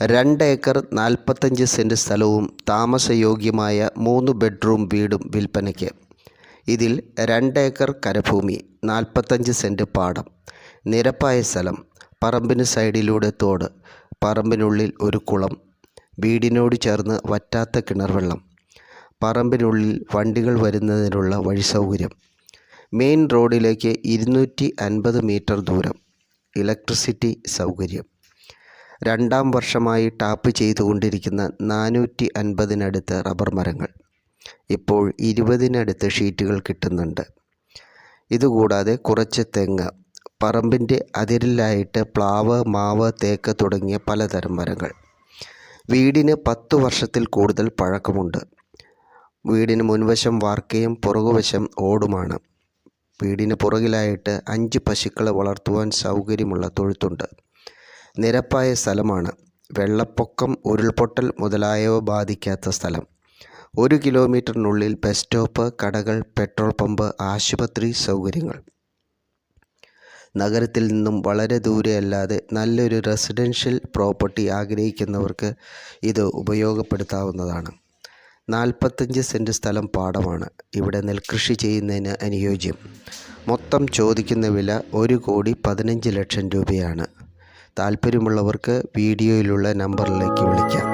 2 acre 45 cent സ്ഥലവും താമസയോഗ്യമായ 3 bedroom വീടും വിൽപ്പനയ്ക്ക്. ഇതിൽ 2 ഏക്കർ കരഭൂമി, 45 സെൻറ് പാടം, നിരപ്പായ സ്ഥലം, പറമ്പിന് സൈഡിലൂടെ തോട്, പറമ്പിനുള്ളിൽ ഒരു കുളം, വീടിനോട് ചേർന്ന് വറ്റാത്ത കിണർവെള്ളം, പറമ്പിനുള്ളിൽ വണ്ടികൾ വരുന്നതിനുള്ള വഴിസൗകര്യം, മെയിൻ റോഡിലേക്ക് 250 മീറ്റർ ദൂരം, ഇലക്ട്രിസിറ്റി സൗകര്യം. 2ാം വർഷമായി ടാപ്പ് ചെയ്തുകൊണ്ടിരിക്കുന്ന 450-നടുത്ത് റബ്ബർ മരങ്ങൾ. ഇപ്പോൾ 20-നടുത്ത് ഷീറ്റുകൾ കിട്ടുന്നുണ്ട്. ഇതുകൂടാതെ കുറച്ച് തെങ്ങ്, പറമ്പിൻ്റെ അതിരിലായിട്ട് പ്ലാവ്, മാവ്, തേക്ക് തുടങ്ങിയ പലതരം മരങ്ങൾ. വീടിന് 10 വർഷത്തിൽ കൂടുതൽ പഴക്കമുണ്ട്. വീടിന് മുൻവശം വാർക്കയും പുറകുവശം ഓടുമാണ്. വീടിന് പുറകിലായിട്ട് 5 പശുക്കളെ വളർത്തുവാൻ സൗകര്യമുള്ള തൊഴുത്തുണ്ട്. നിരപ്പായ സ്ഥലമാണ്. വെള്ളപ്പൊക്കം, ഉരുൾപൊട്ടൽ മുതലായവ ബാധിക്കാത്ത സ്ഥലം. 1 കിലോമീറ്ററിനുള്ളിൽ ബസ് സ്റ്റോപ്പ്, കടകൾ, പെട്രോൾ പമ്പ്, ആശുപത്രി സൗകര്യങ്ങൾ. നഗരത്തിൽ നിന്നും വളരെ ദൂരെയല്ലാതെ നല്ലൊരു റെസിഡൻഷ്യൽ പ്രോപ്പർട്ടി ആഗ്രഹിക്കുന്നവർക്ക് ഇത് ഉപയോഗപ്പെടുത്താവുന്നതാണ്. 45 സെൻറ് സ്ഥലം പാടമാണ്. ഇവിടെ നെൽകൃഷി ചെയ്യുന്നതിന് അനുയോജ്യം. മൊത്തം ചോദിക്കുന്ന വില 1,15,00,000 രൂപയാണ്. താല്പര്യമുള്ളവർക്ക് വീഡിയോയിലുള്ള നമ്പറിലേക്ക് വിളിക്കാം.